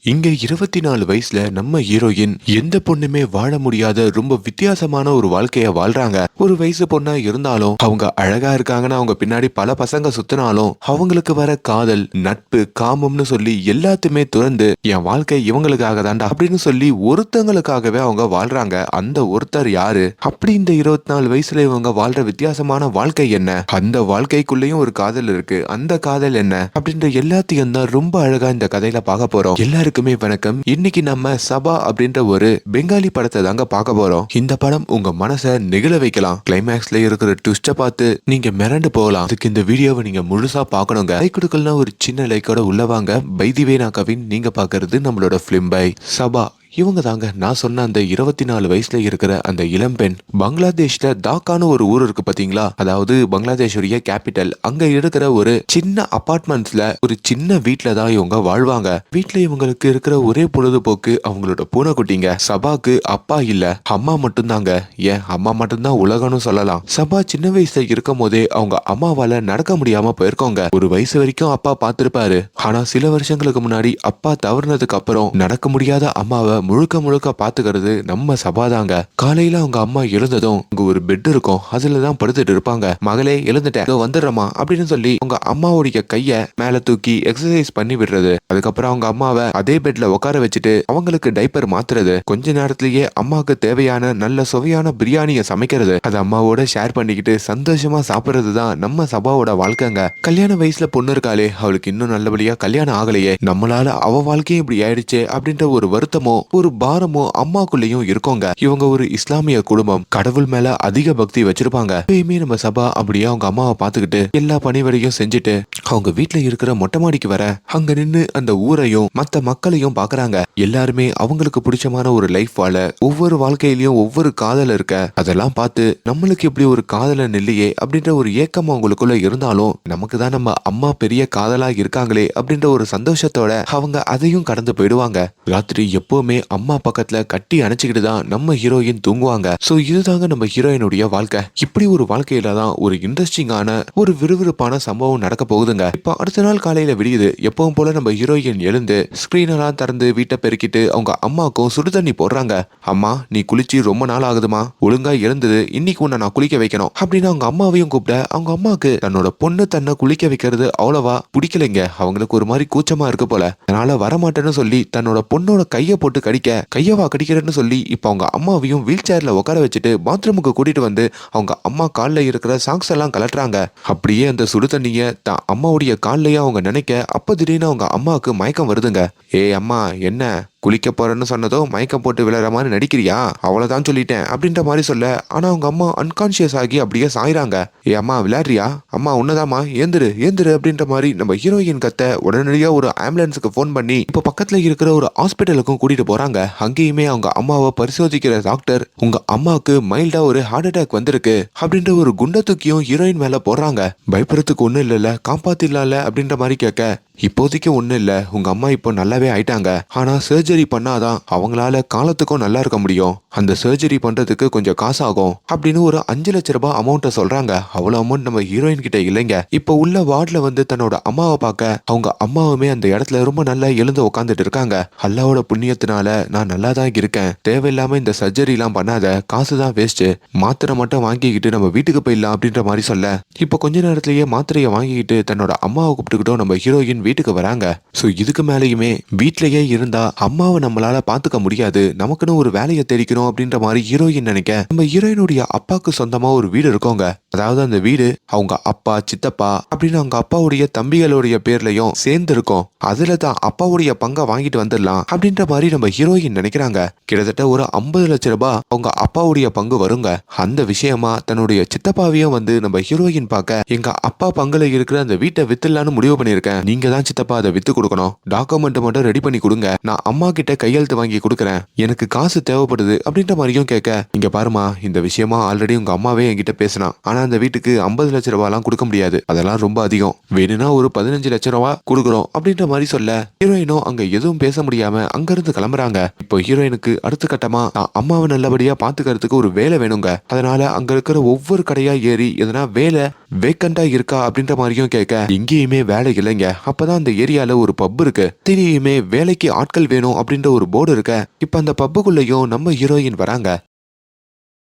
இங்க 24 வயசுல நம்ம ஹீரோயின் எந்த பொண்ணுமே வாழ முடியாத ரொம்ப வித்தியாசமான ஒரு வாழ்க்கைய வாழ்றாங்க. ஒரு வயசு பொண்ணா இருந்தாலும் அவங்க அழகா இருக்காங்கன்னு அவங்க பின்னாடி பல பசங்க சுத்தினாலும் அவங்களுக்கு வர காதல், நட்பு, காமம்னு சொல்லி எல்லாத்தையுமே துறந்து என் வாழ்க்கை இவங்களுக்காக தாண்டா அப்படின்னு சொல்லி ஒருத்தங்களுக்காகவே அவங்க வாழ்றாங்க. அந்த ஒருத்தர் யாரு? அப்படி இந்த 24 வயசுல இவங்க வாழ்ற வித்தியாசமான வாழ்க்கை என்ன? அந்த வாழ்க்கைக்குள்ளேயும் ஒரு காதல் இருக்கு. அந்த காதல் என்ன அப்படின்ற எல்லாத்தையும் தான் ரொம்ப அழகா இந்த கதையில பார்க்க போறோம். எல்லாருக்குமே வணக்கம். இன்னைக்கு நம்ம சபா அப்படின்ற ஒரு பெங்காலி படத்தை தாங்க பார்க்க போறோம். இந்த படம் உங்க மனசை நெகிழ வைக்கலாம். கிளைமேக்ஸ்ல இருக்கிற ட்விஸ்ட பார்த்து நீங்க மிரண்டு போகலாம். அதுக்கு இந்த வீடியோவை நீங்க முழுசா பார்க்கணுங்க. லைக் கொடுக்கலாம். ஒரு சின்ன லைக்கோட உள்ள வாங்க. பை தி வே நான் கவின். நீங்க பார்க்கிறது நம்மளோட பிலிம் பை சபா. இவங்க தாங்க நான் சொன்ன அந்த 24 வயசுல இருக்கிற அந்த இளம்பெண். பங்களாதேஷ்ல தாக்கான்னு ஒரு ஊர் இருக்கு பாத்தீங்களா, அதாவது பங்களாதேஷுடைய கேபிட்டல். அங்க இருக்கிற ஒரு சின்ன அபார்ட்மெண்ட்ஸ்ல ஒரு சின்ன வீட்டுல தான் இவங்க வாழ்வாங்க. வீட்டுல இவங்களுக்கு இருக்கிற ஒரே பொழுதுபோக்கு அவங்களோட பூனைக்குட்டிங்க. சபாக்கு அப்பா இல்ல, அம்மா மட்டும்தாங்க. ஏன் அம்மா மட்டும்தான் உலகம்னு சொல்லலாம். சபா சின்ன வயசுல இருக்கும் போதே அவங்க அம்மாவால நடக்க முடியாம போயிருக்கோங்க. ஒரு வயசு வரைக்கும் அப்பா பார்த்திருப்பாரு. ஆனா சில வருஷங்களுக்கு முன்னாடி அப்பா தவறுனதுக்கு அப்புறம் நடக்க முடியாத அம்மாவை முழுக்க முழுக்க பாத்துக்கிறது நம்ம சபாதாங்க. காலையில அவங்க அம்மா எழுந்ததும் அங்க ஒரு பெட் இருக்கும், அதுலதான் படுத்துட்டு இருப்பாங்க. மகளே எழுந்துட்டேன், வந்துடுறமா அப்படின்னு சொல்லி அவங்க அம்மாவுடைய கைய மேல தூக்கி எக்ஸசைஸ் பண்ணி விடுறது. அதுக்கப்புறம் அவங்க அம்மாவை அதே பெட்ல உட்கார வச்சுட்டு அவங்களுக்கு டைப்பர் மாத்துறது. கொஞ்ச நேரத்திலேயே அம்மாவுக்கு தேவையான நல்ல சுவையான பிரியாணியை சமைக்கிறது. அது அம்மாவோட ஷேர் பண்ணிக்கிட்டு சந்தோஷமா சாப்பிடுறது தான் நம்ம சபாவோட வாழ்க்கைங்க. கல்யாண வயசுல பொண்ணு இருக்காளே, அவளுக்கு இன்னும் நல்லபடியா கல்யாணம் ஆகலையே, நம்மளால அவ வாழ்க்கையும் இப்படி ஆயிடுச்சு அப்படின்ற ஒரு வருத்தமோ ஒரு பாரமோ அம்மாக்குள்ளேயும் இருக்கோங்க. இவங்க ஒரு இஸ்லாமிய குடும்பம். கடவுள் மேல அதிக பக்தி வச்சிருப்பாங்க. எப்பயுமே நம்ம சபா அப்படியே அவங்க அம்மாவை பாத்துக்கிட்டு எல்லா பணிவரையும் செஞ்சுட்டு அவங்க வீட்டுல இருக்கிற மொட்டை மாடிக்கு வர அங்க நின்னு அந்த ஊரையும் மத்த மக்களையும் பாக்குறாங்க. எல்லாருமே அவங்களுக்கு பிடிச்சமான ஒரு லைஃப் வாழ, ஒவ்வொரு வாழ்க்கையிலயும் ஒவ்வொரு காதல் இருக்க. அதெல்லாம் பார்த்து நம்மளுக்கு இப்படி ஒரு காதலன் இல்லையே அப்படின்ற ஒரு ஏக்கம் அவங்களுக்குள்ள இருந்தாலும் நமக்கு தான் நம்ம அம்மா பெரிய காதலா இருக்காங்களே அப்படின்ற ஒரு சந்தோஷத்தோட அவங்க அதையும் கடந்து போயிடுவாங்க. ராத்திரி எப்பவுமே அம்மா பக்கத்துல கட்டி அணைச்சுக்கிட்டு தான் நம்ம ஹீரோயின் தூங்குவாங்க. சோ இதுதாங்க நம்ம ஹீரோயினுடைய வாழ்க்கை. இப்படி ஒரு வாழ்க்கையில தான் ஒரு இன்ட்ரெஸ்டிங்கான ஒரு விறுவிறுப்பான சம்பவம் நடக்க போகுதுங்க. இப்ப அடுத்த நாள் காலையில விடியுது. எப்பவும் போல நம்ம ஹீரோயின் எழுந்து ஸ்கிரீன் எல்லாம் திறந்து வீட்டை பெருக்கிட்டு அவங்க அம்மாவுக்கும் சுடு தண்ணி போடுறாங்க. அம்மா, நீ குளிச்சு ரொம்ப நாள் ஆகுதுமா, ஒழுங்கா எழுந்தது, இன்னைக்கு உன்னை நான் குளிக்க வைக்கணும் அப்படின்னு அவங்க அம்மாவையும் கூப்பிட அவங்க அம்மாவுக்கு தன்னோட பொண்ணு தன்னை குளிக்க வைக்கிறது அவ்வளவா பிடிக்கலைங்க. அவங்களுக்கு ஒரு மாதிரி கூச்சமா இருக்கு போல. அதனால வரமாட்டேன்னு சொல்லி தன்னோட பொண்ணோட கைய போட்டு கடிக்க, கையவா கடிக்கிறேன்னு சொல்லி இப்ப அவங்க அம்மாவையும் வீல் சேர்ல உட்கார வச்சுட்டு பாத்ரூமுக்கு கூட்டிட்டு வந்து அவங்க அம்மா கால்ல இருக்கிற சாக்ஸ் எல்லாம் கலட்டுறாங்க. அப்படியே அந்த சுடு தண்ணிய தான் அம்மாவுடைய கால்லயே அவங்க நினைக்க, அப்ப திடீர்னு அவங்க அம்மாவுக்கு மயக்கம் வருதுங்க. ஏய் அம்மா, என்ன குளிக்க போறேன்னு சொன்னதோ மயக்கம் போட்டு விழுற மாதிரி நடிக்கிறியா, அவ்வளவுதான் சொல்லிட்டேன் அப்படின்ற மாதிரி சொல்ல, ஆனா அவங்க அம்மா அன்கான்சியஸ் ஆகி அப்படியே சாயிறாங்க. ஏ அம்மா, விளையாடுறியா? அம்மா உன்னதாமா, ஏந்திரு ஏந்திரு அப்படின்ற மாதிரி நம்ம ஹீரோயின் கத்த உடனடியா ஒரு ஆம்புலன்ஸுக்கு போன் பண்ணி இப்ப பக்கத்துல இருக்கிற ஒரு ஹாஸ்பிட்டலுக்கும் கூட்டிட்டு போறாங்க. அங்கேயுமே அவங்க அம்மாவை பரிசோதிக்கிற டாக்டர், உங்க அம்மாவுக்கு மைல்டா ஒரு ஹார்ட் அட்டாக் வந்திருக்கு அப்படின்ற ஒரு குண்ட தூக்கியும் ஹீரோயின் மேல போடுறாங்க. பயப்படுறதுக்கு ஒண்ணும் இல்ல, காப்பாத்திடலாம்ல அப்படின்ற மாதிரி கேட்க, இப்போதைக்கு ஒண்ணும் இல்ல, உங்க அம்மா இப்போ நல்லாவே ஆயிட்டாங்க. ஆனா சர்ஜரி பண்ணாதான் அவங்களால காலத்துக்கும் நல்லா இருக்க முடியும். அந்த சர்ஜரி பண்றதுக்கு கொஞ்சம் காசு ஆகும் அப்படின்னு ஒரு 5 லட்சம் ரூபாய் அமௌண்ட்டை சொல்றாங்க. அவ்வளவு அமௌண்ட் நம்ம ஹீரோயின் கிட்ட இல்லைங்க. இப்ப உள்ள வார்டுல வந்து தன்னோட அம்மாவை பார்க்க அவங்க அம்மாவுமே அந்த இடத்துல ரொம்ப நல்லா எழுந்து உட்காந்துட்டு இருக்காங்க. அல்லாவோட புண்ணியத்தினால நான் நல்லா தான் இருக்கேன், தேவையில்லாம இந்த சர்ஜரி எல்லாம் பண்ணாத, காசு தான் வேஸ்ட், மாத்திரை மட்டும் வாங்கிக்கிட்டு நம்ம வீட்டுக்கு போயிடலாம் அப்படின்ற மாதிரி சொல்ல, இப்ப கொஞ்ச நேரத்திலேயே மாத்திரையை வாங்கிக்கிட்டு தன்னோட அம்மாவை கூப்பிட்டுக்கிட்டோம் நம்ம ஹீரோயின் வீட்டுக்கு வராங்க. சோ இதுக்கு மேலேயுமே வீட்லயே இருந்தா அம்மாவை நம்மளால பாத்துக்க முடியாது, நமக்குன்னு ஒரு வேலையை தேடிக்கணும் அப்படின்ற மாதிரி ஹீரோயின் நினைக்க, நம்ம ஹீரோயினுடைய அப்பாவுக்கு சொந்தமா ஒரு வீடு இருக்கோங்க. அதாவது அந்த வீடு அவங்க அப்பா, சித்தப்பா அப்படின்னு அவங்க அப்பாவுடைய தம்பிகளுடைய பேர்லயும் சேர்ந்து இருக்கும். அதுல தான் அப்பாவுடைய பங்கை வாங்கிட்டு வந்துடலாம் அப்படின்ற மாதிரி நம்ம ஹீரோயின் நினைக்கிறாங்க. கிட்டத்தட்ட ஒரு 50 லட்சம் ரூபாய் அவங்க அப்பாவுடைய பங்கு வருங்க. அந்த விஷயமா தன்னுடைய சித்தப்பாவையும் வந்து நம்ம ஹீரோயின் பார்க்க, எங்க அப்பா பங்குல இருக்கிற அந்த வீட்டை வித்துலான்னு முடிவு பண்ணிருக்கேன், நீங்க தான் சித்தப்பா அதை வித்து கொடுக்கணும், டாக்குமெண்ட் மட்டும் ரெடி பண்ணி கொடுங்க, நான் அம்மா கிட்ட கையெழுத்து வாங்கி கொடுக்கறேன், எனக்கு காசு தேவைப்படுது அப்படின்ற மாதிரியும் கேட்க, இங்க பாருமா, இந்த விஷயமா ஆல்ரெடி உங்க அம்மாவே என்கிட்ட பேசினா, ஆனா ஆனா அந்த வீட்டுக்கு 50 லட்சம் ரூபாய்லாம் கொடுக்க முடியாது, அதெல்லாம் ரொம்ப அதிகம், வேணும்னா ஒரு 15 லட்சம் ரூபாய் கொடுக்குறோம் அப்படின்ற மாதிரி சொல்ல ஹீரோயினும் அங்க எதுவும் பேச முடியாம அங்க இருந்து கிளம்புறாங்க. இப்போ ஹீரோயினுக்கு அடுத்த கட்டமா அம்மாவை நல்லபடியா பாத்துக்கிறதுக்கு ஒரு வேலை வேணுங்க. அதனால அங்க இருக்கிற ஒவ்வொரு கடையா ஏறி எதனா வேலை வேக்கண்டா இருக்கா அப்படின்ற மாதிரியும் கேட்க எங்கேயுமே வேலை இல்லைங்க. அப்பதான் அந்த ஏரியால ஒரு பப் இருக்கு, திடீருமே வேலைக்கு ஆட்கள் வேணும் அப்படின்ற ஒரு போர்டு இருக்க. இப்ப அந்த பப்புக்குள்ளேயும் நம்ம ஹீரோயின் வராங்க.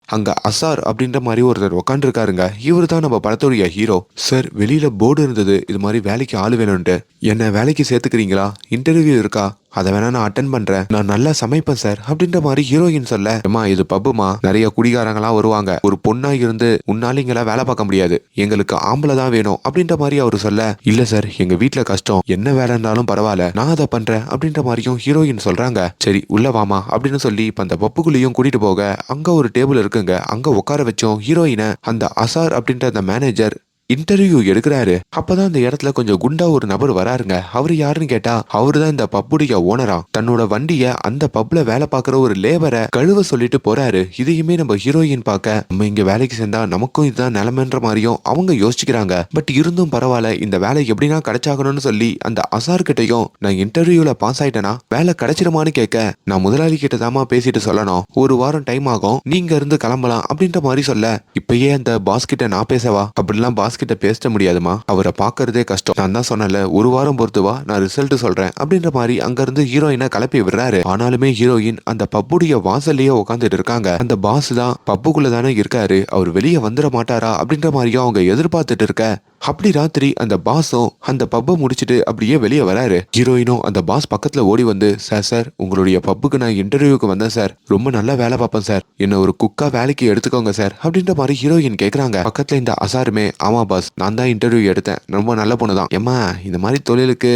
அங்க அசார் அப்படின்ற மாதிரி ஒருத்தர் உட்காந்துருக்காருங்க. இவரு தான் நம்ம படத்துடைய ஹீரோ. சார், வெளியில போர்டு இருந்தது இது மாதிரி வேலைக்கு ஆளு வேணும்ட்டு, என்ன வேலைக்கு சேர்த்துக்கிறீங்களா, இன்டர்வியூ இருக்கா, அதை வேணா நான் அட்டன் பண்றேன், நான் நல்லா சமைப்பேன் சார் அப்படின்ற மாதிரி ஹீரோயின் சொல்ல, அம்மா இது பப்புமா, நிறைய குடிகாரங்களாம் வருவாங்க, ஒரு பொண்ணா இருந்து உன்னால இங்கெல்லாம் வேலை பார்க்க முடியாது, எங்களுக்கு ஆம்பளை தான் வேணும் அப்படின்ற மாதிரி அவரு சொல்ல, இல்ல சார் எங்க வீட்டுல கஷ்டம், என்ன வேலை இருந்தாலும் பரவாயில்ல நான் அதை பண்றேன் அப்படின்ற மாதிரியும் ஹீரோயின் சொல்றாங்க. சரி உள்ள வாமா அப்படின்னு சொல்லி இப்ப அந்த பப்புக்குள்ளேயும் கூட்டிட்டு போக அங்க ஒரு டேபிள் இருக்குங்க. அங்க உட்கார வச்சோம் ஹீரோயினை அந்த அசார் அப்படின்ற அந்த மேனேஜர் இன்டர்வியூ எடுக்கிறாரு. அப்பதான் அந்த இடத்துல கொஞ்சம் குண்டா ஒரு நபர் வராருங்க. அவரு யாருன்னு கேட்டா அவருதான் இந்த பப்புடைய ஓனரா. தன்னோட வண்டிய அந்த பப்ல வேலை பார்க்குற ஒரு லேபரை கழுவ சொல்லிட்டு போறாரு. இதையுமே நம்ம ஹீரோயின் பார்க்க, நம்ம இங்க வேலைக்கு சேர்ந்தா நமக்கும் இதுதான் நிலைமைன்ற மாதிரியும் அவங்க யோசிக்கிறாங்க. பட் இருந்தும் பரவாயில்ல, இந்த வேலை எப்படின்னா கிடைச்சாகணும்னு சொல்லி அந்த அசார் கிட்டையும், நான் இன்டர்வியூல பாஸ் ஆயிட்டேனா வேலை கிடைச்சிருமான்னு கேட்க, நான் முதலாளி கிட்ட தாமா பேசிட்டு சொல்லணும், ஒரு வாரம் டைம் ஆகும், நீங்க இருந்து கிளம்பலாம் அப்படின்ற மாதிரி சொல்ல, இப்பயே அந்த பாஸ் கிட்ட நான் பேசவா, அப்படிலாம் பாஸ் கிட்ட பேச முடியாதுமா, அவரை பாக்குறதே கஷ்டம், நான் தான் சொன்னல ஒரு வாரம் பொறுத்து வா, நான் ரிசல்ட் சொல்றேன் அப்படின்ற மாதிரி அங்க இருந்து ஹீரோயினை கிளப்பி விடுறாரு. ஆனாலுமே ஹீரோயின் அந்த பப்புடைய வாசல்லையே உட்காந்துட்டு இருக்காங்க. அந்த பாஸ் தான் பப்புக்குள்ள தானே இருக்காரு, அவர் வெளியே வந்துட மாட்டாரா அப்படின்ற மாதிரியும் அவங்க எதிர்பார்த்துட்டு இருக்க. அப்படி ராத்திரி அந்த பாஸும் அந்த பப்பை முடிச்சுட்டு அப்படியே வெளியே வராரு. ஹீரோயினும் அந்த பாஸ் பக்கத்துல ஓடி வந்து, சார் சார் உங்களுடைய பப்புக்கு நான் இன்டர்வியூக்கு வந்தேன் சார், ரொம்ப நல்லா வேலை பார்ப்பேன் சார், என்ன ஒரு குக்கா வேலைக்கு எடுத்துக்கோங்க சார் அப்படின்ற மாதிரி ஹீரோயின் கேக்குறாங்க. பக்கத்துல இந்த அசாருமே, ஆமா பாஸ் நான் தான் இன்டர்வியூ எடுத்தேன், ரொம்ப நல்ல பொண்ணு தான், ஏம்மா இந்த மாதிரி தொழிலுக்கு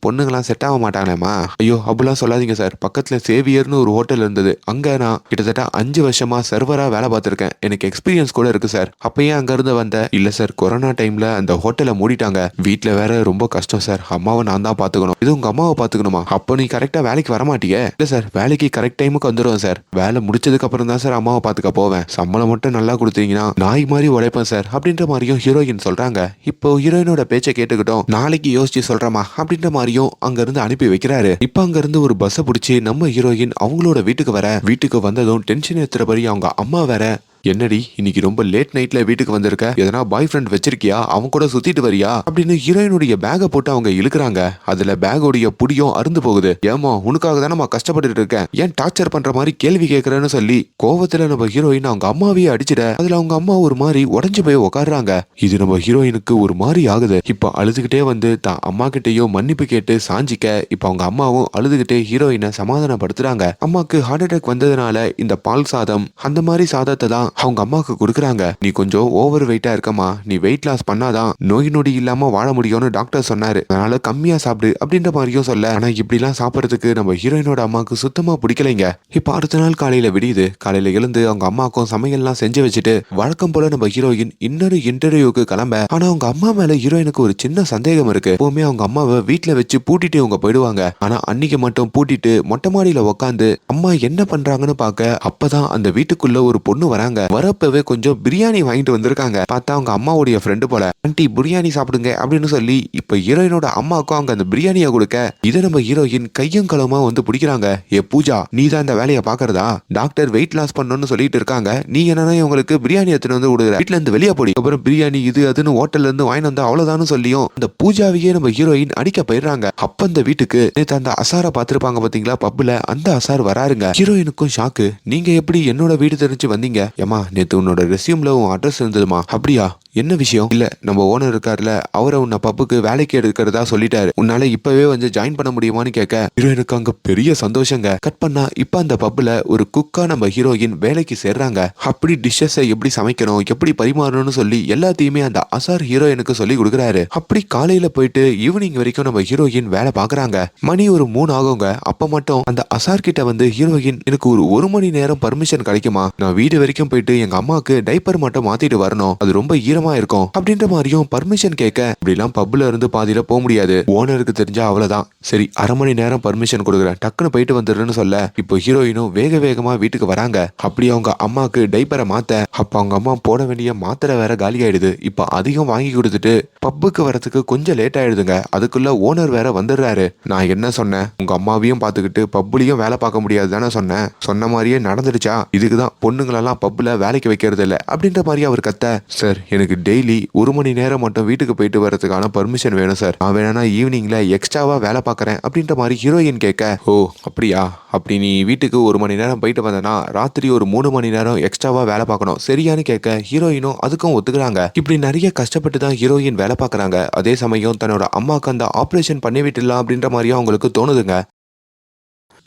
பொண்ணுங்களாம் செட் ஆக மாட்டாங்களேம்மா, ஐயோ அப்படிலாம் சொல்லாதீங்க சார், பக்கத்துல சேவியர்னு ஒரு ஹோட்டல் இருந்தது, அங்க நான் கிட்டத்தட்ட 5 வருஷமா சர்வரா வேலை பார்த்திருக்கேன், எனக்கு எக்ஸ்பீரியன்ஸ் கூட இருக்கு சார், அப்பயே அங்க இருந்து வந்த, இல்ல சார் கொரோனா டைம்ல அந்த ஹோட்டலை மூடிட்டாங்க, வீட்டுல வேற ரொம்ப கஷ்டம் சார், அம்மாவை நான் தான் பாத்துக்கணும், இது உங்க அம்மாவை பாத்துக்கணுமா, அப்போ நீ கரெக்டா வேலைக்கு வர மாட்டியே, இல்ல சார் வேலைக்கு கரெக்ட் டைமுக்கு வந்துடுவேன் சார், வேலை முடிச்சதுக்கு அப்புறம் தான் சார் அம்மாவை பாத்துக்க போவேன், சம்பளம் மட்டும் நல்லா கொடுத்தீங்கன்னா நாய் மாதிரி உழைப்பேன் சார் அப்படின்ற மாதிரியும் ஹீரோயின் சொல்றாங்க. இப்போ ஹீரோயினோட பேச்சை கேட்டுக்கிட்டோம், நாளைக்கு யோசிச்சு சொல்றமா அப்படின்ற மாதிரி அங்க இருந்து அனுப்பி வைக்கிறாரு. இப்ப அங்க இருந்து ஒரு பஸ் பிடிச்சி நம்ம ஹீரோயின் அவங்களோட வீட்டுக்கு வர, வீட்டுக்கு வந்ததும் டென்ஷன் ஏத்துறபடி அவங்க அம்மா வேற, என்னடி இன்னைக்கு ரொம்ப லேட் நைட்ல வீட்டுக்கு வந்திருக்க, எதனா பாய் ஃப்ரெண்ட் வச்சிருக்கியா, அவன் கூட சுத்திட்டு வரியா அப்படின்னு ஹீரோயினுடைய பேக போட்டு அவங்க இழுக்கிறாங்க. அதுல பேகோடைய புடியும் அருந்து போகுது. ஏமா உனக்காக தானே நான் கஷ்டப்பட்டு இருக்கேன், ஏன் டார்ச்சர் பண்ற மாதிரி கேள்வி கேட்கறேன்னு சொல்லி கோவத்துல நம்ம ஹீரோயின் அவங்க அம்மாவையே அடிச்சிட, அதுல அவங்க அம்மா ஒரு மாதிரி உடஞ்சு போய் உட்காடுறாங்க. இது நம்ம ஹீரோயினுக்கு ஒரு மாதிரி ஆகுது. இப்ப அழுதுகிட்டே வந்து தான் அம்மா கிட்டையும் மன்னிப்பு கேட்டு சாஞ்சிக்க, இப்ப அவங்க அம்மாவும் அழுதுகிட்டே ஹீரோயினை சமாதானப்படுத்துறாங்க. அம்மாக்கு ஹார்ட் அட்டாக் வந்ததுனால இந்த பால் சாதம் அந்த மாதிரி சாதத்தை தான் அவங்க அம்மாவுக்கு கொடுக்குறாங்க. நீ கொஞ்சம் ஓவர் வெயிட்டா இருக்கமா, நீ வெயிட் லாஸ் பண்ணாதான் நோய் நொடி இல்லாம வாழ முடியும்னு டாக்டர் சொன்னாரு, அதனால கம்மியா சாப்பிடு அப்படின்ற மாதிரியும் சொல்ல, ஆனா இப்படிலாம் சாப்பிடறதுக்கு நம்ம ஹீரோயினோட அம்மாவுக்கு சுத்தமா பிடிக்கலைங்க. இப்ப அடுத்த நாள் காலையில விடியுது. காலையில எழுந்து அவங்க அம்மாவுக்கும் சமையல்லாம் செஞ்சு வச்சுட்டு வழக்கம் போல நம்ம ஹீரோயின் இன்னொரு இன்டர்வியூக்கு கிளம்ப, ஆனா அவங்க அம்மா மேல ஹீரோயினுக்கு ஒரு சின்ன சந்தேகம் இருக்கு. எப்பவுமே அவங்க அம்மாவை வீட்டுல வச்சு பூட்டிட்டு அவங்க போயிடுவாங்க, ஆனா அன்னைக்கு மட்டும் பூட்டிட்டு மொட்டை மாடியில உட்காந்து அம்மா என்ன பண்றாங்கன்னு பாக்க, அப்பதான் அந்த வீட்டுக்குள்ள ஒரு பொண்ணு வராங்க. வரப்பவே கொஞ்சம் பிரியாணி வாங்கிட்டு வந்திருக்காங்க. பார்த்தா அவங்க அம்மாவுடைய ஃப்ரெண்டு போல. ஆண்டி பிரியாணி சாப்பிடுங்க அப்படின்னு சொல்லி இப்ப ஹீரோயினோட அம்மாவுக்கும் அங்க அந்த பிரியாணியை கொடுக்க, இதை நம்ம ஹீரோயின் கையும் களமா வந்து பிடிக்கிறாங்க. ஏ பூஜா, நீ தான் இந்த வேலையை பாக்குறதா, டாக்டர் வெயிட் லாஸ் பண்ணணும்னு சொல்லிட்டு இருக்காங்க, நீ என்னன்னா உங்களுக்கு பிரியாணி எடுத்துட்டு வந்து கொடுக்குற, வீட்டுல இருந்து வெளியே போடி, அப்புறம் பிரியாணி இது அதுன்னு ஹோட்டல்ல இருந்து வாங்கிட்டு வந்தா அவ்வளவுதான்னு சொல்லியும் அந்த பூஜாவையே நம்ம ஹீரோயின் அடிக்க போயிடுறாங்க. அப்ப அந்த வீட்டுக்கு நேத்து அந்த அசாரை பாத்திருப்பாங்க பாத்தீங்களா பப்புல, அந்த அசார் வராருங்க. ஹீரோயினுக்கும் ஷாக்கு, நீங்க எப்படி என்னோட வீடு தெரிஞ்சு வந்தீங்க, ஏமா நேத்து உன்னோட ரெஸ்யூம்ல உன் அட்ரஸ் இருந்ததுமா, அப்படியா என்ன விஷயம், இல்ல நம்ம ஓனர் இருக்காருல அவரை உன்னை பப்புக்கு வேலைக்கு எடுக்கிறதா சொல்லிட்டாரு, உன்னால இப்பவே வந்து ஜாயின் பண்ண முடியுமான்னு கேட்க, ஹீரோயினுக்கு அங்க பெரிய சந்தோஷங்க. கட் பண்ணா இப்ப அந்த பப்புல ஒரு குக்கா நம்ம ஹீரோயின் வேலைக்கு சேர்றாங்க. அப்படி டிஷ்ஷஸை எப்படி சமைக்கணும் எப்படி பரிமாறணும்னு சொல்லி எல்லாத்தையுமே அந்த அசார் ஹீரோயினுக்கு சொல்லி கொடுக்குறாரு. அப்படி காலையில போயிட்டு ஈவினிங் வரைக்கும் நம்ம ஹீரோயின் வேலை பாக்குறாங்க. மணி ஒரு 3 ஆகுங்க. அப்ப மட்டும் அந்த அசார் கிட்ட வந்து ஹீரோயின், எனக்கு ஒரு 1 மணி நேரம் பர்மிஷன் கிடைக்குமா, நான் வீடு வரைக்கும் போயிட்டு போயிட்டு எங்க அம்மாவுக்கு டைப்பர் மட்டும் மாத்திட்டு வரணும், அது ரொம்ப ஈரமா இருக்கும் அப்படின்ற மாதிரியும் பர்மிஷன் கேட்க, இப்படிலாம் பப்ல இருந்து பாதியில போக முடியாது, ஓனருக்கு தெரிஞ்சா அவ்வளவுதான், சரி அரை மணி நேரம் பர்மிஷன் கொடுக்குறேன், டக்குன்னு போயிட்டு வந்துடுறேன்னு சொல்ல இப்போ ஹீரோயினும் வேக வேகமா வீட்டுக்கு வராங்க. அப்படி அவங்க அம்மாக்கு டைப்பரை மாத்த, அப்ப அவங்க அம்மா போட வேண்டிய மாத்திரை வேற காலி ஆயிடுது. இப்ப அதிகம் வாங்கி கொடுத்துட்டு பப்புக்கு வரதுக்கு கொஞ்சம் லேட் ஆயிடுதுங்க. அதுக்குள்ள ஓனர் வேற வந்துடுறாரு. நான் என்ன சொன்னேன், உங்க அம்மாவையும் பாத்துக்கிட்டு பப்புலயும் வேலை பார்க்க முடியாது தானே சொன்னேன், சொன்ன மாதிரியே நடந்துடுச்சா, இதுக்குதான் பொண்ணுங்களெல்லாம் பப்புல வேலைக்கு வைக்கிறது இல்ல அப்படின்ற மாதிரி அவர் கத்த, சார் எனக்கு டெய்லி 1 மணி நேரம் மட்டும் வீட்டுக்கு போயிட்டு வரதுக்கான பர்மிஷன் வேணும் சார், நான் வேணா ஈவினிங்ல எக்ஸ்ட்ராவா வேலை பார்க்கறேன் அப்படின்ற மாதிரி ஹீரோயின் கேட்க, ஓ அப்படியா, அப்படி நீ வீட்டுக்கு 1 மணி நேரம் போயிட்டு வந்தனா ராத்திரி ஒரு 3 மணி நேரம் எக்ஸ்ட்ராவா வேலை பார்க்கணும் சரியானு கேட்க, ஹீரோயினும் அதுக்கும் ஒத்துக்கிறாங்க. இப்படி நிறைய கஷ்டப்பட்டு தான் ஹீரோயின் வேலை பார்க்கறாங்க. அதே சமயம் தன்னோட அம்மாக்கு அந்த ஆபரேஷன் பண்ணி விட்டுலாம் அப்படின்ற மாதிரியும் அவங்களுக்கு தோணுதுங்க.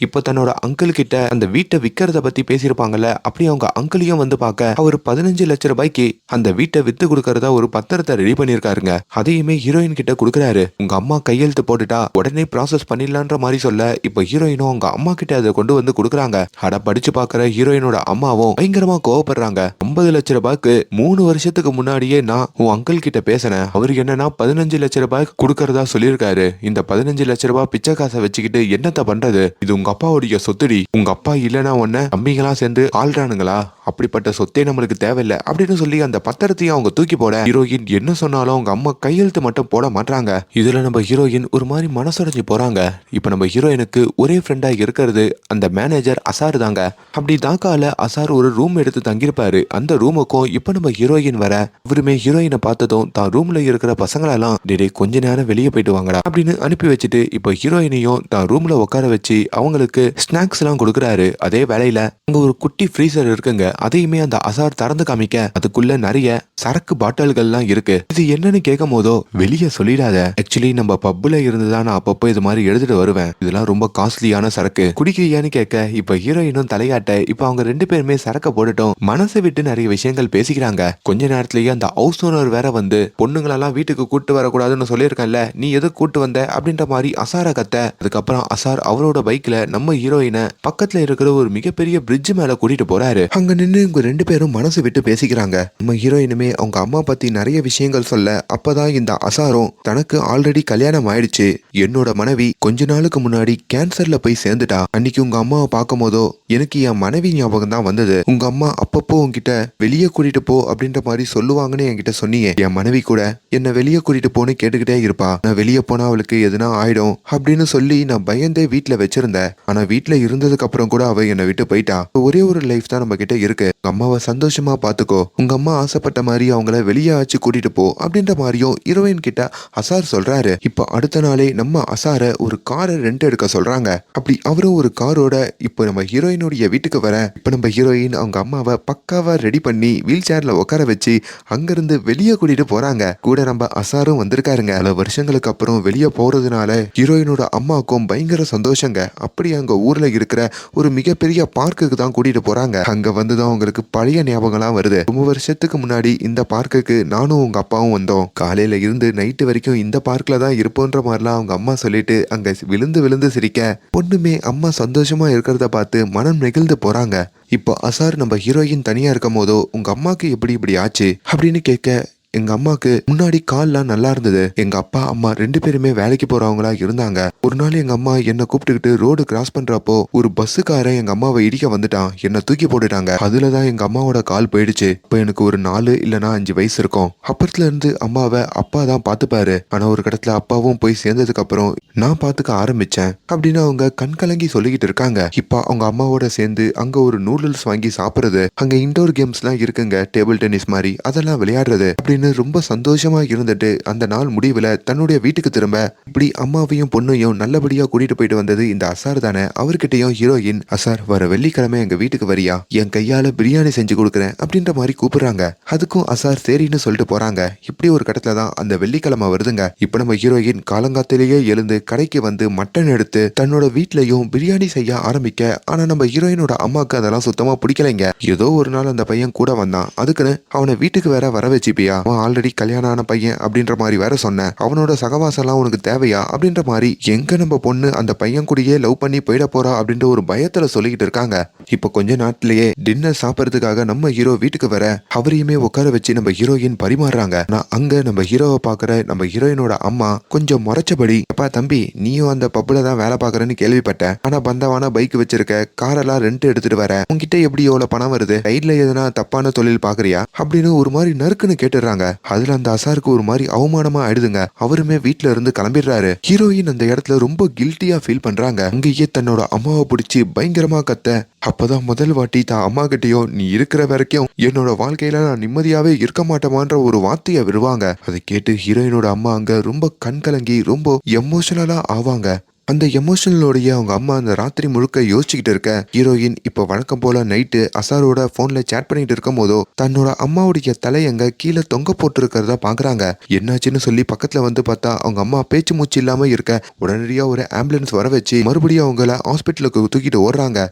இப்போ தன்னோட அங்கிள் கிட்ட அந்த வீட்டை விற்கிறத பத்தி பேசியிருப்பாங்கல்ல, அப்படி அவங்க அங்கிளையும் வந்து பார்க்க, அவர் 15 லட்சம் ரூபாய்க்கு அந்த வீட்டை வித்து கொடுக்கறதா ஒரு பத்திரத்தை ரெடி பண்ணியிருக்காருங்க. அதையுமே ஹீரோயின் கிட்ட கொடுக்குறாரு. உங்க அம்மா கையெழுத்து போட்டுட்டா உடனே ப்ராசஸ் பண்ணிடலான்ற மாதிரி சொல்ல, இப்போ ஹீரோயினும் அவங்க அம்மா கிட்ட அதை கொண்டு வந்து கொடுக்குறாங்க. அட படிச்சு பார்க்குற ஹீரோயினோட அம்மாவும் பயங்கரமா கோவப்படுறாங்க. 50 லட்சம் ரூபாய்க்கு 3 வருஷத்துக்கு முன்னாடியே நான் உன் அங்கிள் கிட்ட பேசினேன், அவருக்கு என்னன்னா 15 லட்சம் ரூபாய் கொடுக்கறதா சொல்லியிருக்காரு, இந்த 15 லட்சம் ரூபாய் பிச்சை காசை வச்சுக்கிட்டு என்னத்த பண்றது, இது உங்க அப்பாவுடைய சொத்துடி, உங்க அப்பா இல்லனா உன்ன தம்பிகளா சேர்ந்து ஆள்றானுங்களா, அப்படிப்பட்ட சொத்தே நம்மளுக்கு தேவையில்லை அப்படின்னு சொல்லி அந்த பத்திரத்தையும் அவங்க தூக்கி போட, ஹீரோயின் என்ன சொன்னாலும் அவங்க அம்மா கையெழுத்து மட்டும் போட மாட்டாங்க. இதுல நம்ம ஹீரோயின் ஒரு மாதிரி மனசுடைஞ்சு போறாங்க. இப்ப நம்ம ஹீரோயினுக்கு ஒரே ஃப்ரெண்டா இருக்கிறது அந்த மேனேஜர் அசார் தாங்க. அப்படி தாக்கால அசார் ஒரு ரூம் எடுத்து தங்கியிருப்பாரு. அந்த ரூமுக்கும் இப்ப நம்ம ஹீரோயின் வர, இவருமே ஹீரோயினை பார்த்ததும் தான் ரூம்ல இருக்கிற பசங்களெல்லாம் டே கொஞ்ச நேரம் வெளியே போயிட்டு வாங்கடா அப்படின்னு அனுப்பி வச்சுட்டு இப்போ ஹீரோயினையும் தான் ரூம்ல உட்கார வச்சு அவங்களுக்கு ஸ்நாக்ஸ் எல்லாம் கொடுக்குறாரு. அதே வேளையில அங்க ஒரு குட்டி ஃப்ரீசர் இருக்குங்க, அதையுமே அந்த அசார் திறந்து காமிக்க அதுக்குள்ள நிறைய சரக்கு பாட்டில்கள்லாம் இருக்கு. இது என்னன்னு கேட்கும் போதோ, வெளியே சொல்லிடாத, ஆக்சுவலி நம்ம பப்புல இருந்துதான் நான் அப்பப்போ இது மாதிரி எழுதிட்டு வருவேன், இதெல்லாம் ரொம்ப காஸ்ட்லியான சரக்கு, குடிக்கிறியான்னு கேட்க இப்ப ஹீரோயினும் தலையாட்ட, இப்ப அவங்க 2 பேருமே சரக்க போட்டுட்டோம் மனசை விட்டு நிறைய விஷயங்கள் பேசிக்கிறாங்க. கொஞ்ச நேரத்திலேயே அந்த ஹவுஸ் ஓனர் வேற வந்து, பொண்ணுங்களெல்லாம் வீட்டுக்கு கூட்டு வரக்கூடாதுன்னு சொல்லியிருக்கேன்ல, நீ எது கூட்டு வந்த அப்படின்ற மாதிரி அசார கத்த. அதுக்கப்புறம் அசார் அவரோட பைக்ல நம்ம ஹீரோயினை பக்கத்துல இருக்கிற ஒரு மிகப்பெரிய பிரிட்ஜ் மேல கூட்டிட்டு போறாரு. அங்க நின்று இவங்க 2 பேரும் மனசு விட்டு பேசிக்கிறாங்க. நம்ம ஹீரோயினுமே அவங்க அம்மா பத்தி நிறைய விஷயங்கள் சொல்ல, அப்பதான் இந்த அசாரும் தனக்கு ஆல்ரெடி கல்யாணம் ஆயிடுச்சு, என்னோட மனைவி கொஞ்ச நாளுக்கு முன்னாடி கேன்சர்ல போய் சேர்ந்துட்டா, அன்னைக்கு உங்க அம்மாவை பார்க்கும் போதோ எனக்கு என் மனைவி ஞாபகம் தான் வந்தது, உங்க அம்மா அப்பப்போ உங்ககிட்ட வெளியே கூட்டிட்டு போ அப்படின்ற மாதிரி சொல்லுவாங்கன்னு என்கிட்ட சொன்னீங்க, என் மனைவி கூட என்ன வெளியே கூட்டிட்டு போன்னு கேட்டுக்கிட்டே இருப்பா, நான் வெளியே போனா அவளுக்கு எதுனா ஆயிடும் அப்படின்னு சொல்லி நான் பயந்தே வீட்டுல வச்சிருந்தேன், ஆனா வீட்டுல இருந்ததுக்கு அப்புறம் கூட அவ என்னை விட்டு போயிட்டா, ஒரே ஒரு லைஃப் தான் நம்ம கிட்ட இருக்கு, உங்க அம்மாவை சந்தோஷமா பாத்துக்கோ, உங்க அம்மா ஆசைப்பட்ட மாதிரி அவங்கள வெளியே ஆச்சு கூட்டிட்டு போ அப்படின்ற மாதிரியும் ஹீரோயின் கிட்ட அசார் சொல்றாரு. இப்ப அடுத்த நாளே நம்ம அசார ஒரு காரை ரெண்ட் எடுக்க சொல்றாங்க. அப்படி அவரும் ஒரு காரோட இப்ப நம்ம ஹீரோயினுடைய வீட்டுக்கு வர, இப்ப நம்ம ஹீரோயின் அவங்க அம்மாவை பக்காவா ரெடி பண்ணி வீல் சேர்ல உட்கார வச்சு அங்கிருந்து வெளியே கூட்டிட்டு போறாங்க. கூட நம்ம அசாரும் வந்திருக்காருங்க. பல வருஷங்களுக்கு அப்புறம் வெளியே போறதுனால ஹீரோயினோட அம்மாவுக்கும் பயங்கர சந்தோஷங்க. அப்படி அங்க ஊர்ல இருக்கிற ஒரு மிகப்பெரிய பார்க்குக்கு தான் கூட்டிட்டு போறாங்க. அங்க வந்துதான் அவங்களுக்கு பழைய ஞாபகம்லாம் வருது. ரொம்ப வருஷத்துக்கு முன்னாடி இந்த பார்க்குக்கு நானும் உங்க அப்பாவும் வந்தோம், காலையில இருந்து நைட்டு வரைக்கும் இந்த பார்க்ல தான் இருப்போன்ற மாதிரிலாம் அவங்க அம்மா சொல்லிட்டு அங்க விழுந்து விழுந்து சிரிக்க, பொண்ணுமே அம்மா சந்தோஷமா இருக்கிறத பார்த்து மனம் நெகிழ்ந்து போறாங்க. இப்போ அசார் நம்ம ஹீரோயின் தனியா இருக்கும் போதோ, உங்க அம்மாக்கு எப்படி இப்படி ஆச்சு அப்படின்னு கேட்க, எங்க அம்மாக்கு முன்னாடி கால்லாம் நல்லா இருந்தது, எங்க அப்பா அம்மா 2 பேருமே வேலைக்கு போறவங்களா இருந்தாங்க, ஒரு நாள் எங்க அம்மா என்ன கூப்பிட்டுக்கிட்டு ரோடு கிராஸ் பண்றப்போ ஒரு பஸ்ஸுக்காரன் எங்க அம்மாவை இடிக்க வந்துட்டான், என்ன தூக்கி போட்டுட்டாங்க, அதுலதான் எங்க அம்மாவோட கால் போயிடுச்சு, இப்போ எனக்கு ஒரு 4 இல்லனா 5 வயசு இருக்கும், அப்பத்துல இருந்து அம்மாவை அப்பா தான் பாத்துப்பாரு, ஆனா ஒரு கடத்துல அப்பாவும் போய் சேர்ந்ததுக்கு அப்புறம் நான் பாத்துக்க ஆரம்பிச்சேன் அப்படின்னு அவங்க கண் கலங்கி சொல்லிக்கிட்டு இருக்காங்க. இப்ப அவங்க அம்மாவோட சேர்ந்து அங்க ஒரு நூடுல்ஸ் வாங்கி சாப்பிடுறது, அங்க இன்டோர் கேம்ஸ் எல்லாம் இருக்குங்க, டேபிள் டென்னிஸ் மாதிரி, அதெல்லாம் விளையாடுறது அப்படின்னு ரொம்ப சந்தோஷமா இருந்துட்டு அந்த நாள் முடிவுல தன்னுடைய வீட்டுக்கு திரும்ப, இப்படி அம்மாவையும் பொண்ணையும் நல்லபடியா கூட்டிட்டு போயிட்டு வந்தது இந்த அசார் தானே. அவர்கிட்டயும் ஹீரோயின், அசார் வர வெள்ளிக்கிழமை எங்க வீட்டுக்கு வரியா, என் கையால பிரியாணி செஞ்சு கொடுக்குறேன் அப்படின்ற மாதிரி கூப்பிடுறாங்க. அதுக்கும் அசார் சரின்னு சொல்லிட்டு போறாங்க. இப்படி ஒரு கடத்துல தான் அந்த வெள்ளிக்கிழமை வருதுங்க. இப்ப நம்ம ஹீரோயின் காலங்காத்திலேயே எழுந்து கடைக்கு வந்து மட்டன் எடுத்து தன்னோட வீட்லயும் பிரியாணி செய்ய ஆரம்பிக்க, ஆனா நம்ம ஹீரோயினோட அம்மாக்கு அதெல்லாம் சுத்தமா பிடிக்கலைங்க. ஏதோ ஒரு நாள் அந்த பையன் கூட வந்தான், அதுக்குன்னு அவனை வீட்டுக்கு வேற வர வச்சுப்பியா, அவன் ஆல்ரெடி கல்யாணம் ஆன பையன் அப்படின்ற மாதிரி வேற சொன்ன. அவனோட சகவாசம் எல்லாம் உனக்கு தேவையா அப்படின்ற மாதிரி எங்க நம்ம பொண்ணு அந்த பையன் கூடயே லவ் பண்ணி போயிட போறா அப்படின்ற ஒரு பயத்துல சொல்லிக்கிட்டு இருக்காங்க. இப்ப கொஞ்ச நாட்டிலேயே டின்னர் சாப்பிடறதுக்காக நம்ம ஹீரோ வீட்டுக்கு வர அவரையுமே உட்கார வச்சு நம்ம ஹீரோயின் பரிமாறுறாங்க. அங்க நம்ம ஹீரோவை பாக்குற நம்ம ஹீரோயினோட அம்மா கொஞ்சம் முறைச்சபடி, அப்பா தம்பி நீயும் அந்த பப்புல தான் வேலை பாக்குறேன்னு கேள்விப்பட்டேன். ஆனா பந்தவான பைக் வச்சிருக்க, காரெல்லாம் ரெண்ட் எடுத்துட்டு வர, உங்ககிட்ட எப்படி எவ்வளவு பணம் வருது, சைட்ல எதனா தப்பான தொழில் பாக்குறியா அப்படின்னு ஒரு மாதிரி நறுக்குன்னு கேட்டுறாங்க. அதுல அந்த அசாருக்கு ஒரு மாதிரி அவமானமா ஆயிடுதுங்க. அவருமே வீட்டுல இருந்து கிளம்பிடுறாரு. ஹீரோயின் அந்த இடத்துல ரொம்ப கில்ட்டியா ஃபீல் பண்றாங்க. அங்கேயே தன்னோட அம்மாவை பிடிச்சி பயங்கரமா கத்த. அப்பதான் முதல் வாட்டி தான் அம்மா கிட்டயும் நீ இருக்கிற வரைக்கும் என்னோட வாழ்க்கையில நான் நிம்மதியாவே இருக்க மாட்டேமான்ற ஒரு வார்த்தையை விடுவாங்க. அதை கேட்டு ஹீரோயினோட அம்மா அங்க ரொம்ப கண் கலங்கி ரொம்ப எமோஷனலா ஆவாங்க. அந்த எமோஷனலோடைய அவங்க அம்மா அந்த ராத்திரி முழுக்க யோசிச்சுக்கிட்டு இருக்க ஹீரோயின் இப்ப வழக்கம் போல நைட்டு அசாரோட போன்ல சேட் பண்ணிட்டு இருக்கும் போதோ தன்னோட அம்மாவுடைய தலையங்க கீழே தொங்க போட்டு இருக்கிறதா பாக்குறாங்க. என்னாச்சுன்னு சொல்லி பக்கத்துல வந்து பார்த்தா அவங்க அம்மா பேச்சு மூச்சு இல்லாம இருக்க. உடனடியா ஒரு ஆம்புலன்ஸ் வர வச்சு மறுபடியும் அவங்கள ஹாஸ்பிட்டலுக்கு தூக்கிட்டு ஓடுறாங்க.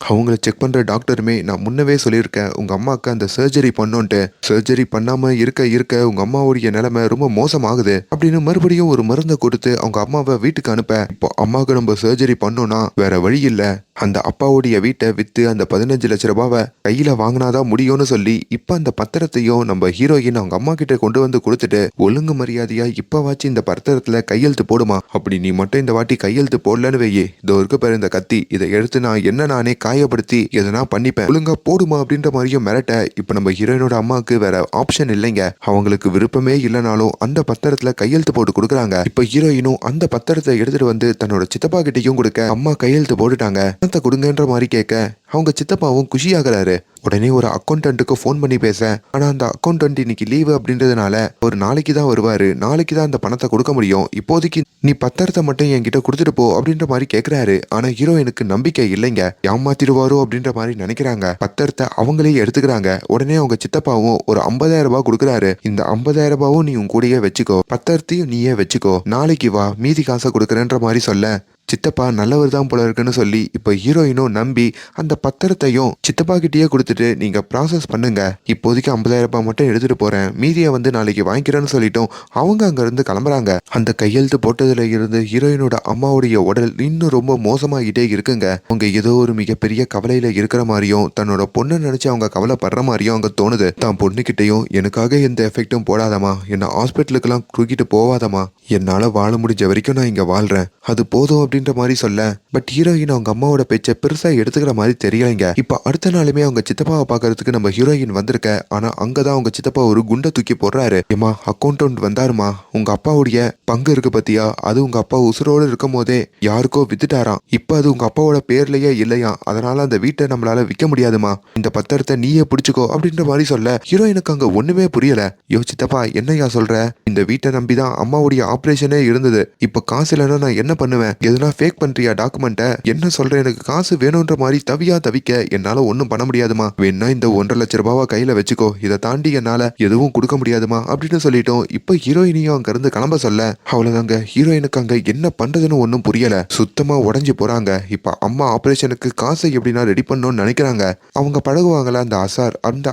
அவங்கள செக் பண்ற டாக்டருமே நான் முன்னவே சொல்லியிருக்கேன் உங்க அம்மாவுக்கு அந்த சர்ஜரி பண்ணோன்ட்டு. சர்ஜரி பண்ணாம இருக்க உங்க அம்மாவுடைய நிலைமை ரொம்ப மோசமாகுது அப்படின்னு மறுபடியும் ஒரு மருந்தை கொடுத்து அவங்க அம்மாவை வீட்டுக்கு அனுப்ப. இப்போ அம்மாவுக்கு நம்ம சர்ஜரி பண்ணோம்னா வேற வழி இல்ல, அந்த அப்பாவுடைய வீட்டை வித்து அந்த 15 லட்ச ரூபாவை கையில வாங்கினாதான் முடியும்னு சொல்லி இப்ப அந்த பத்திரத்தையும் நம்ம ஹீரோயின் அவங்க அம்மா கிட்ட கொண்டு வந்து கொடுத்துட்டு, ஒழுங்கு மரியாதையா இப்பவாச்சும் இந்த பத்திரத்துல கையெழுத்து போடுமா, அப்படி நீ மட்டும் இந்த வாட்டி கையெழுத்து போடலன்னு வையே, இதோ இருக்கு பாரு இந்த கத்தி, இதை எடுத்து நான் என்ன நானே காயப்படுத்தி எதனா பண்ணிப்பேன், ஒழுங்கா போடுமா அப்படின்ற மாதிரியும் மிரட்ட. இப்ப நம்ம ஹீரோயினோட அம்மாவுக்கு வேற ஆப்ஷன் இல்லைங்க. அவங்களுக்கு விருப்பமே இல்லைனாலும் அந்த பத்திரத்துல கையெழுத்து போட்டு கொடுக்குறாங்க. இப்ப ஹீரோயினும் அந்த பத்திரத்தை எடுத்துட்டு வந்து தன்னோட சித்தப்பா கிட்டையும் கொடுக்க அம்மா கையெழுத்து போட்டுட்டாங்க. பணத்தை கொடுங்கன்ற மாதிரி கேட்க அவங்க சித்தப்பாவும் குஷியாகிறாரு. உடனே ஒரு அக்கௌண்டன்ட்டுக்கு ஃபோன் பண்ணி பேச, ஆனா அந்த அக்கௌண்டன்ட் இன்னைக்கு லீவு அப்படின்றதுனால ஒரு நாளைக்கு தான் வருவாரு, நாளைக்கு தான் அந்த பணத்தை கொடுக்க முடியும், இப்போதைக்கு நீ பத்திரத்தை மட்டும் என்கிட்ட கொடுத்துட்டு போ அப்படின்ற மாதிரி கேட்கிறாரு. ஆனா ஹீரோயினுக்கு நம்பிக்கை இல்லைங்க, ஏமாத்திடுவாரோ அப்படின்ற மாதிரி நினைக்கிறாங்க. பத்திரத்தை அவங்களே எடுத்துக்கிறாங்க. உடனே அவங்க சித்தப்பாவும் ஒரு 50,000 ரூபாய் கொடுக்குறாரு. இந்த 50,000 ரூபாயும் நீ உன் கூடயே வச்சுக்கோ, பத்திரத்தையும் நீயே வச்சுக்கோ, நாளைக்கு வா மீதி காசை கொடுக்குறேன்ற மாதிரி சொல்ல சித்தப்பா நல்லவர் தான் போல இருக்குன்னு சொல்லி இப்ப ஹீரோயினும் நம்பி அந்த பத்திரத்தையும் சித்தப்பா கிட்டேயே கொடுத்துட்டு நீங்க ப்ராசஸ் பண்ணுங்க, இப்போதைக்கு 50,000 ரூபாய் மட்டும் எடுத்துட்டு போறேன், மீதியை வந்து நாளைக்கு வாங்கிக்கிறேன்னு சொல்லிட்டோம். அவங்க அங்க இருந்து கிளம்புறாங்க. அந்த கையெழுத்து போட்டதுல இருந்து ஹீரோயினோட அம்மாவுடைய உடல் இன்னும் ரொம்ப மோசமாகிட்டே இருக்குங்க. அவங்க ஏதோ ஒரு மிகப்பெரிய கவலையில இருக்கிற மாதிரியும் தன்னோட பொண்ணு நினைச்சு அவங்க கவலைப்படுற மாதிரியும் அங்க தோணுது. தான் பொண்ணுகிட்டையும் எனக்காக எந்த எஃபெக்டும் போடாதமா, என்ன ஹாஸ்பிட்டலுக்கெல்லாம் தூக்கிட்டு போவாதமா, என்னால வாழ முடிஞ்ச வரைக்கும் நான் இங்க வாழ்றேன், அது போதும் அப்படின்ற மாதிரி சொல்ல. பட் ஹீரோயின் அவங்க அம்மாவோட பேச்சை பெருசா எடுத்துக்கிற மாதிரி தெரியலைங்க. இப்ப அடுத்த நாளுமே அவங்க சித்தப்பாவை பாக்குறதுக்கு நம்ம ஹீரோயின் வந்திருக்க. ஆனா அங்கதான் அவங்க சித்தப்பா ஒரு குண்டை தூக்கி போடுறாரு. ஏமா அக்கௌண்டன்ட் வந்தாருமா, உங்க அப்பாவுடைய பங்கு இருக்கு பத்தியா, அது உங்க அப்பா உசுரோடு இருக்கும் போதே யாருக்கோ வித்துட்டாராம், இப்ப அது உங்க அப்பாவோட பேர்லயே இல்லையா, அதனால அந்த வீட்டை நம்மளால விற்க முடியாதுமா, இந்த பத்திரத்தை நீயே பிடிச்சுக்கோ அப்படின்ற மாதிரி சொல்ல ஹீரோயினுக்கு அங்க ஒண்ணுமே புரியல. யோ சித்தப்பா என்னையா சொல்ற, இந்த வீட்டை நம்பிதான் அம்மாவுடைய ஆபரேஷனே இருந்தது, இப்ப காசு இல்லைன்னா நான் என்ன பண்ணுவேன், எதுனா ஃபேக் பண்றியா டாக்குமெண்ட்டை, என்ன சொல்ற, எனக்கு காசு வேணும்ன்ற மாதிரி தவிக்க என்னால ஒன்னும் பண்ண முடியாதுமா, வேணா இந்த 1.5 லட்ச ரூபாவை கையில வச்சுக்கோ, இதை தாண்டி என்னால எதுவும் கொடுக்க முடியாதுமா அப்படின்னு சொல்லிட்டோம். இப்ப ஹீரோயினையும் அங்க இருந்து கிளம்ப சொல்ல அவ்வளவுதாங்க. ஹீரோயினுக்கு அங்க என்ன பண்றதுன்னு ஒன்னும் புரியல, சுத்தமா உடஞ்சு போறாங்க. இப்ப அம்மா ஆபரேஷனுக்கு காசை எப்படின்னா ரெடி பண்ணணும்னு நினைக்கிறாங்க. அவங்க பழகுவாங்களா அந்த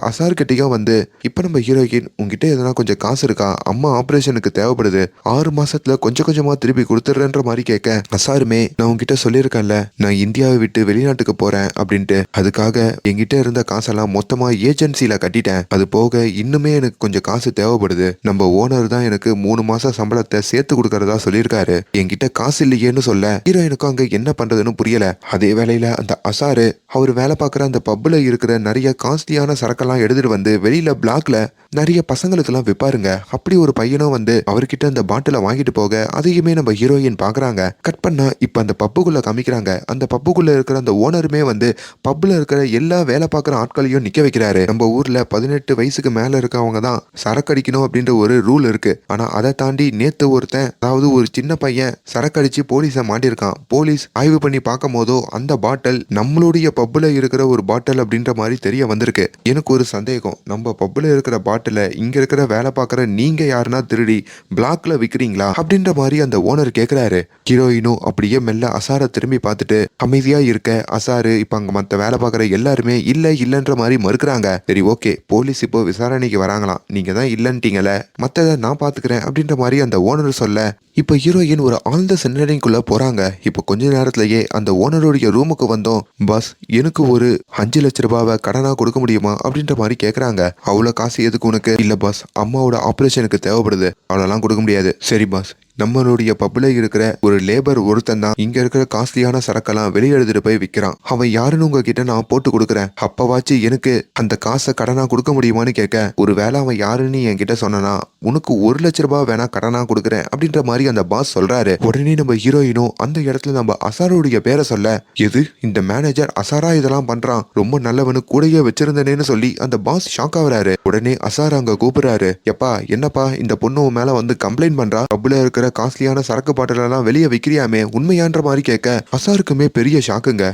அசார் கிட்டையும் வந்து இப்ப நம்ம ஹீரோயின் உங்ககிட்ட எதனா கொஞ்சம் காசு இருக்கா, அம்மா ஆபரேஷனுக்கு தேவைப்படுது, 6 மாசத்துல கொஞ்சம் கொஞ்சமா திருப்பி கொடுத்துடுறேன்ற மாதிரி கேட்க அசாருமே நான் உங்ககிட்ட சொல்லியிருக்கேன்ல நான் இந்தியாவை விட்டு வெளிநாட்டுக்கு போறேன் அப்படின்ட்டு, அதுக்காக என்கிட்ட இருந்த காசெல்லாம் மொத்தமா ஏஜென்சில கட்டிட்டேன், அது போக இன்னுமே எனக்கு கொஞ்சம் காசு தேவைப்படுது, நம்ம ஓனர் தான் எனக்கு 3 மாசம் சம்பளத்தை சேர்த்து கொடுக்கறதா சொல்லியிருக்காரு, என்கிட்ட காசு இல்லையேன்னு சொல்ல ஹீரோயினுக்கும் அங்க என்ன பண்றதுன்னு புரியல. அதே வேளையில அந்த அசாரு அவர் வேலை பார்க்குற அந்த பப்ல இருக்கிற நிறைய காஸ்ட்லியான சரக்கெல்லாம் எடுத்துட்டு வந்து வெளியில பிளாக்ல நிறைய பசங்களுக்கெல்லாம் விற்பாருங்க. அப்படி ஒரு பையனும் வந்து அவர்கிட்ட அந்த பாட்டில வாங்கிட்டு போக அதையுமே நம்ம ஹீரோயின் பாக்குறாங்க. கட் பண்ணா இப்ப அந்த பப்புக்குள்ள காமிக்கிறாங்க. அந்த பப்புக்குள்ள இருக்கிற அந்த ஓனருமே வந்து பப்ல இருக்கிற எல்லா வேலை பார்க்குற ஆட்களையும் நிக்க வைக்கிறாரு. நம்ம ஊர்ல 18 வயசுக்கு மேல இருக்கவங்க தான் சரக்கு அடிக்கணும் அப்படின்ற ஒரு ரூல் இருக்கு. ஆனா அதை தாண்டி நேத்து ஒருத்தன், அதாவது ஒரு சின்ன பையன் சரக்கு அடிச்சு போலீஸை மாட்டிருக்கான். போலீஸ் ஆய்வு பண்ணி பார்க்கும் போதோ அந்த பாட்டில் நம்மளுடைய பப்புல இருக்கிற ஒரு பாட்டில் அப்படின்ற மாதிரி தெரிய வந்திருக்கு. எனக்கு ஒரு சந்தேகம், நம்ம பப்புல இருக்கிற பாட்டில இங்க இருக்கிற வேலை பார்க்குற நீங்க யாருன்னா திருடி பிளாக்ல விற்கிறீங்க, இருக்கீங்களா அப்படின்ற மாதிரி அந்த ஓனர் கேக்குறாரு. ஹீரோயினும் அப்படியே மெல்ல அசாரை திரும்பி பார்த்துட்டு அமைதியா இருக்க. அசாரு இப்ப அங்க மத்த வேலை பார்க்குற எல்லாருமே இல்லன்ற மாதிரி மறுக்கிறாங்க. சரி ஓகே, போலீஸ் இப்போ விசாரணைக்கு வராங்களாம், நீங்க தான் இல்லன்ட்டீங்கல, மத்தத நான் பாத்துக்கிறேன் அப்படின்ற மாதிரி அந்த ஓனர் சொல்ல இப்ப ஹீரோயின் ஒரு ஆழ்ந்த சிந்தனைக்குள்ள போறாங்க. இப்ப கொஞ்ச நேரத்திலேயே அந்த ஓனருடைய ரூமுக்கு வந்தோம். பாஸ், எனக்கு ஒரு 5 லட்ச ரூபாவை கடனா கொடுக்க முடியுமா அப்படின்ற மாதிரி கேக்குறாங்க. அவ்வளவு காசு எதுக்கு உனக்கு? இல்ல பாஸ், அம்மாவோட ஆபரேஷனுக்கு தேவைப்படுது, அவ்வளோலாம் கொடுக்க முடியாது. சரி பாஸ், நம்மளுடைய பப்ல இருக்கிற ஒரு லேபர் ஒருத்தன் தான் இங்க இருக்கிற காஸ்ட்லியான சரக்கெல்லாம் வெளியே எடுத்துட்டு போய் விற்கிறான். அவன் யாருன்னு உங்ககிட்ட நான் போட்டு கொடுக்குறேன், அப்பவாச்சு எனக்கு அந்த காசை கடனா கொடுக்க முடியுமான்னு கேட்க, ஒருவேளை அவன் யாருன்னு என்கிட்ட சொன்னா உனக்கு 1 லட்ச ரூபாய் வேணா கடனா கொடுக்குறேன் அப்படின்ற மாதிரி அந்த பாஸ் சொல்றாரு. உடனே நம்ம ஹீரோயினும் அந்த இடத்துல நம்ம அசாருடைய பேரை சொல்ல, எது இந்த மேனேஜர் அசாரா இதெல்லாம் பண்றான், ரொம்ப நல்லவனு கூடயே வச்சிருந்தனேன்னு சொல்லி அந்த பாஸ் ஷாக் ஆகுறாரு. உடனே அசார் அங்க கூப்பிடுறாரு. எப்பா என்னப்பா இந்த பொண்ணு மேல வந்து கம்ப்ளைண்ட் பண்றா, பப்ல இருக்கிற காஸ்ட்லியான சரக்கு பாட்டில் எல்லாம் வெளியே விக்கிறியாமே, உண்மையான்ற மாதிரி கேட்க அசாருக்குமே பெரிய ஷாக்குங்க.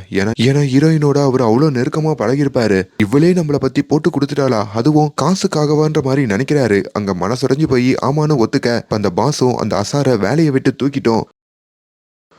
ஏன்னா ஹீரோயினோட அவர் அவ்வளவு நெருக்கமா பழகிருப்பாரு. இவளே நம்மளை பத்தி போட்டு கொடுத்துட்டாளா, அதுவும் காசுக்காகவான்ற மாதிரி நினைக்கிறாரு. அங்க மனசுடைஞ்சு போய் ஆமான்னு ஒத்துக்க அந்த பாஸும் அந்த அசாரை வேலையை விட்டு தூக்கிட்டோம்.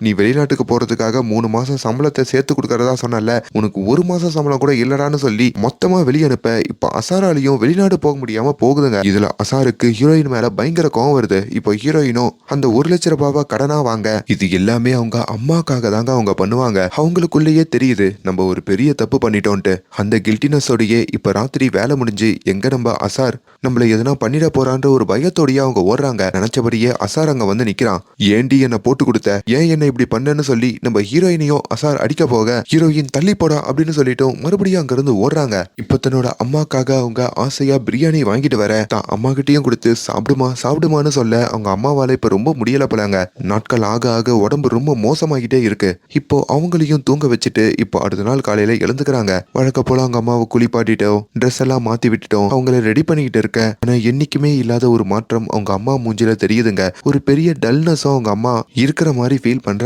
நீ வெளிநாட்டுக்கு போறதுக்காக 3 மாசம் சம்பளத்தை சேர்த்து கொடுக்கறதா சொன்னல, உனக்கு 1 மாசம் சம்பளம் கூட இல்லடான்னு சொல்லி மொத்தமா வெளியே அனுப்ப இப்ப அசாராலையும் வெளிநாடு போக முடியாம போகுதுங்க. இதுல அசாருக்கு ஹீரோயின் மேல பயங்கர கோவம் வருது. இப்போ ஹீரோயினும் அந்த 1 லட்ச ரூபாவை கடனா வாங்க, இது எல்லாமே அவங்க அம்மாக்காக தாங்க அவங்க பண்ணுவாங்க. அவங்களுக்குள்ளேயே தெரியுது நம்ம ஒரு பெரிய தப்பு பண்ணிட்டோன்ட்டு. அந்த கில்ட்டினஸோடயே இப்ப ராத்திரி வேலை முடிஞ்சு எங்க நம்ம அசார் நம்மள எதனா பண்ணிட போறான்ற ஒரு பயத்தோடய அவங்க ஓடுறாங்க. நினைச்சபடியே அசார் அங்க வந்து நிக்கிறான். ஏண்டி என்ன போட்டு கொடுத்த, ஏன் என்ன இப்படி பண்ணன்னு சொல்லி நம்ம ஹீரோயினையும் அசார் அடிக்க போக, ஹீரோயின் தள்ளி போடா அப்படின்னு சொல்லிட்டோம் மறுபடியும் அங்க இருந்து ஓடுறாங்க. இப்ப தன்னோட அம்மாக்காக அவங்க ஆசையா பிரியாணி வாங்கிட்டு வர தான் அம்மா கிட்டயும் கொடுத்து சாப்பிடுமான்னு சொல்ல அவங்க அம்மாவால இப்ப ரொம்ப முடியல போலாங்க. நாட்கள் ஆக ஆக உடம்பு ரொம்ப மோசமாகிட்டே இருக்கு. இப்போ அவங்களையும் தூங்க வச்சுட்டு இப்போ அடுத்த நாள் காலையில எழுந்துக்கிறாங்க. வழக்க போல அவங்க அம்மாவை குளிப்பாட்டிட்டோம், ட்ரெஸ் எல்லாம் மாத்தி விட்டுட்டோம், அவங்கள ரெடி பண்ணிக்கிட்டு இருக்க. ஆனா என்னைக்குமே இல்லாத ஒரு மாற்றம் அவங்க அம்மா மூஞ்சில தெரியுதுங்க. ஒரு பெரிய டல்னஸும் அவங்க அம்மா இருக்கிற மாதிரி ஃபீல் பண்றாங்க.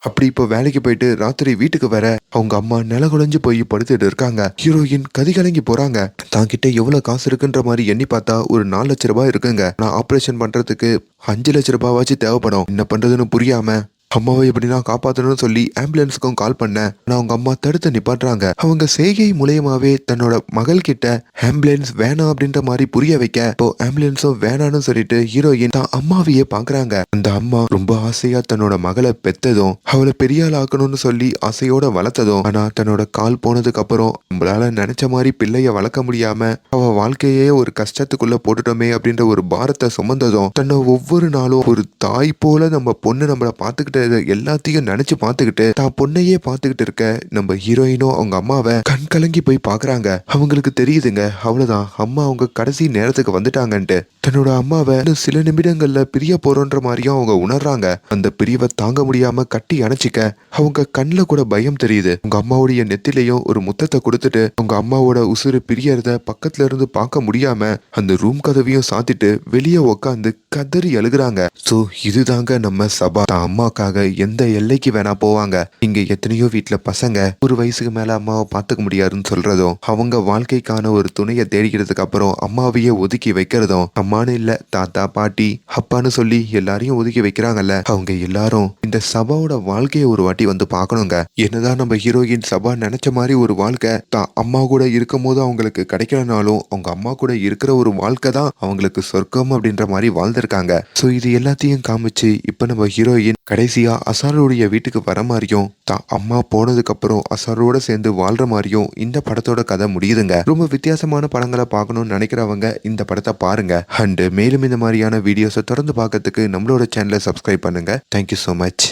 அப்படி இப்போ வேலைக்கு போயிட்டு ராத்திரி வீட்டுக்கு வர அவங்க அம்மா நிலகுலைஞ்சு போய் படுத்துட்டு இருக்காங்க. ஹீரோயின் கதிகலங்கி போறாங்க. தான் கிட்ட எவ்வளவு காசு இருக்குன்ற மாதிரி எண்ணி பார்த்தா ஒரு 4 லட்ச ரூபாய் இருக்குங்க. நான் ஆபரேஷன் பண்றதுக்கு 5 லட்ச ரூபாவாச்சும் தேவைப்படும். என்ன பண்றதுன்னு புரியாம அம்மாவை எப்படின்னா காப்பாற்றணும்னு சொல்லி ஆம்புலன்ஸுக்கும் கால் பண்ண, ஆனா அவங்க அம்மா தடுத்து நிப்பாட்டுறாங்க. அவங்க செய்கை மூலயமாவே தன்னோட மகள் கிட்ட ஆம்புலன்ஸ் வேணாம் அப்படின்ற மாதிரி புரிய வைக்க, இப்போ ஆம்புலன்ஸும் வேணான்னு சொல்லிட்டு ஹீரோயின் தான் அம்மாவையே பாக்குறாங்க. அந்த அம்மா ரொம்ப ஆசையா தன்னோட மகளை பெத்ததும் அவளை பெரிய ஆள் ஆக்கணும்னு சொல்லி ஆசையோட வளர்த்ததும், ஆனா தன்னோட கால் போனதுக்கு அப்புறம் நம்மளால நினைச்ச மாதிரி பிள்ளைய வளர்க்க முடியாம அவ வாழ்க்கையே ஒரு கஷ்டத்துக்குள்ள போட்டுட்டோமே அப்படின்ற ஒரு பாரத்தை சுமந்ததும், தன்னை ஒவ்வொரு நாளும் ஒரு தாய் போல நம்ம பொண்ணு நம்மளை பார்த்துக்கிட்டு எல்லாத்தையும் நினைச்சு பார்த்துக்கிட்டு தான் பொண்ணையே பார்த்துக்கிட்டு இருக்க நம்ம ஹீரோயினும் அவங்க அம்மாவை கண் கலங்கி போய் பாக்குறாங்க. அவங்களுக்கு தெரியுதுங்க அவ்வளவுதான், அம்மா அவங்க கடைசி நேரத்துக்கு வந்துட்டாங்கன்ட்டு. தன்னோட அம்மாவை சில நிமிடங்கள்ல பிரிய போறோன்ற மாதிரியும் அவங்க உணர்றாங்க. அந்த பிரிவை தாங்க முடியாம கட்டி அணைச்சிக்க அவங்க கண்ணுல கூட பயம் தெரியுது. அவங்க அம்மாவுடைய நெத்திலையும் ஒரு முத்தத்தை கொடுத்துட்டு அவங்க அம்மாவோட உசுறு பிரியறத பக்கத்துல இருந்து பார்க்க முடியாம அந்த ரூம் கதவையும் சாத்திட்டு வெளியே உக்காந்து கதறி அழுகுறாங்க. சோ இதுதாங்க நம்ம சபா. தான் அம்மாக்காக எந்த எல்லைக்கு வேணா போவாங்க. இங்க எத்தனையோ வீட்டுல பசங்க ஒரு வயசுக்கு மேல அம்மாவை பார்த்துக்க முடியாதுன்னு சொல்றதும், அவங்க வாழ்க்கைக்கான ஒரு துணையை தேடிக்கிறதுக்கு அப்புறம் அம்மாவையே ஒதுக்கி வைக்கிறதும், அம்மானு இல்ல தாத்தா பாட்டி அப்பான்னு சொல்லி எல்லாரையும் ஒதுக்கி வைக்கிறாங்கல்ல, அவங்க எல்லாரும் இந்த சபாவோட வாழ்க்கையை ஒரு வாட்டி வந்து பார்க்கணுங்க. என்னதான் நம்ம ஹீரோயின் சபா நினைச்ச மாதிரி ஒரு வாழ்க்கை தான் அம்மா கூட இருக்கும் போது அவங்களுக்கு கிடைக்கலனாலும் அவங்க அம்மா கூட இருக்கிற ஒரு வாழ்க்கை தான் அவங்களுக்கு சொர்க்கம் அப்படின்ற மாதிரி வாழ்ந்திருக்காங்க. சோ இது எல்லாத்தையும் காமிச்சு இப்ப நம்ம ஹீரோயின் கடைசியா அசாருடைய வீட்டுக்கு வர மாதிரியும் தான் அம்மா போனதுக்கு அப்புறம் அசாரோட சேர்ந்து வாழ்ற மாதிரியும் இந்த படத்தோட கதை முடியுதுங்க. ரொம்ப வித்தியாசமான படங்களை பார்க்கணும்னு நினைக்கிறவங்க இந்த படத்தை பாருங்க. அண்ட் மேலும் இந்த மாதிரியான வீடியோஸை தொடர்ந்து பார்க்கறதுக்கு நம்மளோட சேனலை சப்ஸ்கிரைப் பண்ணுங்க. Thank you so much.